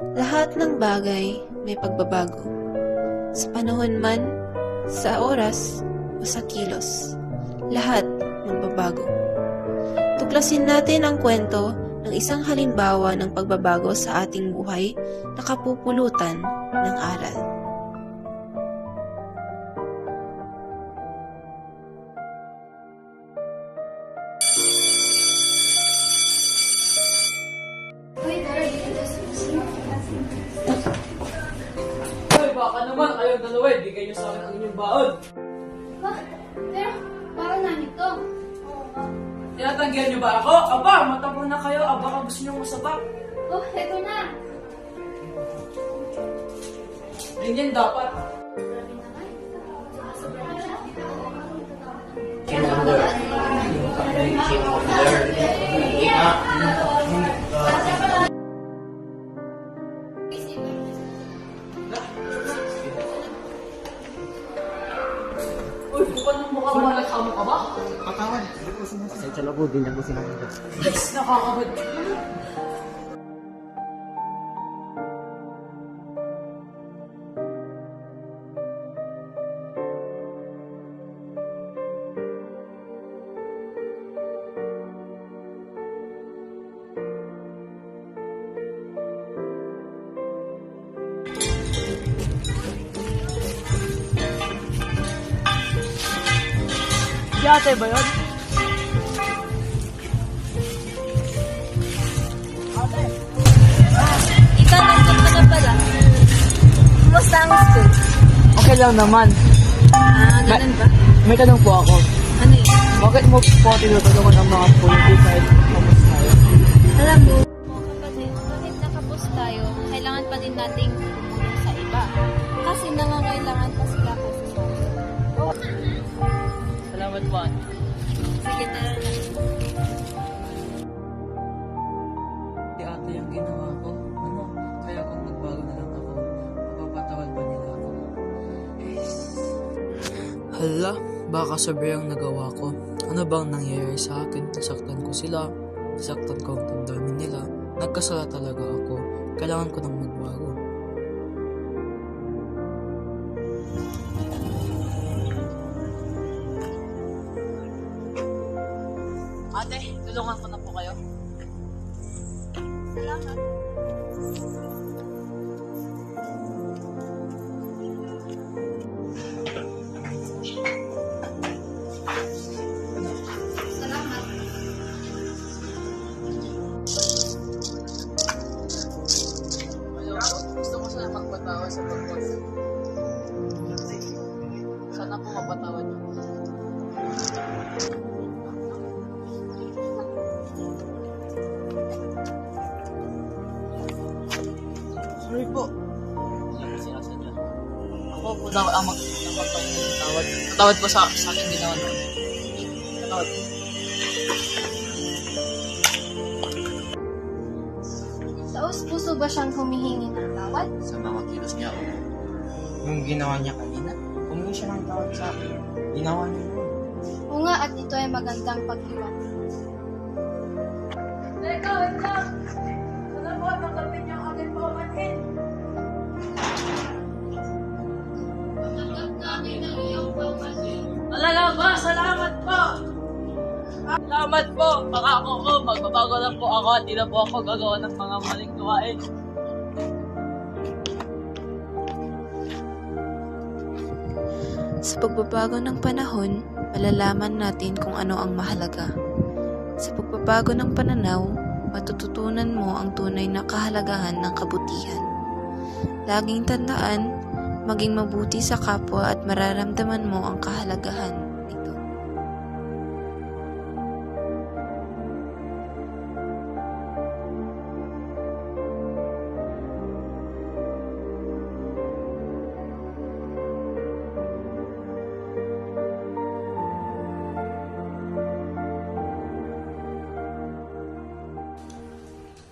Lahat ng bagay may pagbabago. Sa panahon man, sa oras, o sa kilos. Lahat magbabago. Tuklasin natin ang kwento ng isang halimbawa ng pagbabago sa ating buhay na kapupulutan ng aral. Hoy, baka naman kayong dalawa, bigay niyo sa akin ang inyong baon. Ha? Pero, parang namin to. Oo nga. Tinatanggihan niyo ba ako? Aba, matapang na kayo. Baka gusto niyo masabak. Oh, eto na. Ganyan dapat. Grabe naman. Uy, bukod ng mukha mo, nagkamot ka ba? Katawan. Pasensya na po, din ako sinabi. Yes, nakakabad. Yate ba yun? Ikaw, nandun ka na pala. Kumusta ang school? Okay lang naman. Ganun ba? May tanong po ako. Ano yun? Bakit mo po tinutulungan ang mga pulubi kahit kapos tayo? Alam mo, kapatid, kahit nakapos tayo, kailangan pa din nating tumulong sa iba. Kasi nangangailangan pa sila kasi sa atin. Salamat po. Sige, tara na. Si ate yung ginawa ko. Ano? Kaya kung nagbago na lang ako, mapapatawad ba nila ako? Hala, baka sobrang nagawa ko. Ano bang nangyayari sa akin? Nasaktan ko sila. Nasaktan ko ang damdamin nila. Nagkasala talaga ako. Kailangan ko nang magbago. Ate, tulungan ko na po kayo. Salamat. Salamat. Gusto ko sana magpatawa sa pagkos. Sana po mapatawad niyo. Sorry po. Sinasadya. Ako po daw ang magpatawad. Patawad po sa aking ginawa noon. Patawad po. Taos-puso ba siyang humihingi ng tawad? Sa mga kilos niya, yung ginawa niya kanina, humingi siya ng tawad sa akin. Ginawa niya yun. Oo nga, at ito ay magandang paghiwalay. Teka, wait lang. Alam mo, tanggapin niyo ang aking paumanhin. Tanggap namin ang iyong paumanhin. Alala ba? Salamat po! Salamat po! Pangako ko, magbabago lang po ako at di na po ako gagawa ng mga maling gawain. Sa pagbabago ng panahon, malalaman natin kung ano ang mahalaga. Sa pagbabago ng pananaw, matututunan mo ang tunay na kahalagahan ng kabutihan. Laging tandaan, maging mabuti sa kapwa at mararamdaman mo ang kahalagahan nito.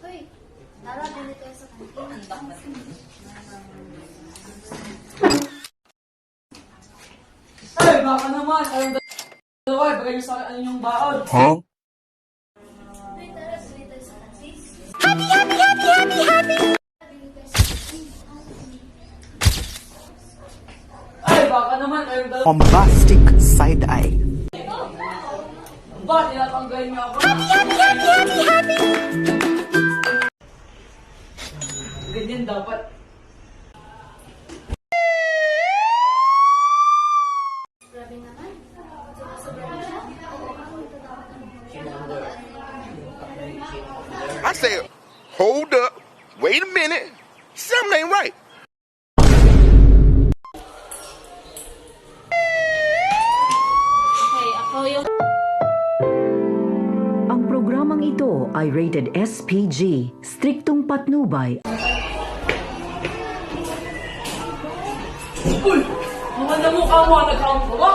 Hoy, tara, bili tayo sa kantin. Ay, baka naman! Ayun dalawa, bagay niyo sa akin ang inyong baon. Huh? Hoy, tara, bili tayo sa kantin. Happy, happy, happy, happy, happy! Bili tayo bombastic side eye. Ba, tinatanggal niyo ako. Ganyan dapat. I said, hold up, wait a minute, something ain't right. Okay, ako yung Ang programang ito ay rated SPG, striktong patnubay. Mga namukha mo, nag-count ko ba?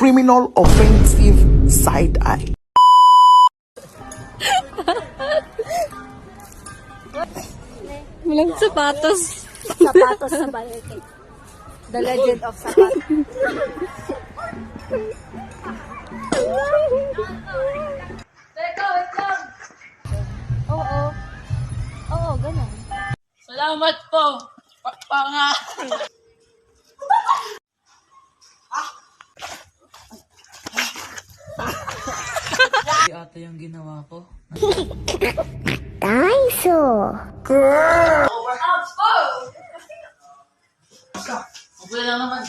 Criminal offensive side eye. Walang sapatos. sapatos sa balete. The Legend of Sapatos. Teka, wait lang. Oo. Oo, ganun. Salamat po. Panga. Hindi ata yung ginawa ko. Okay lang naman.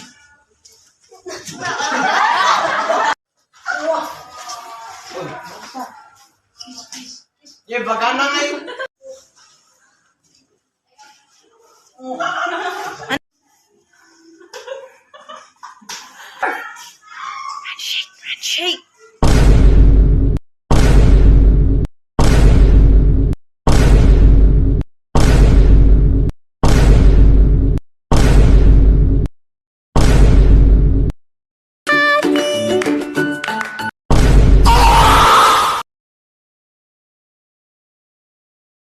Yeah, baga na ngayon.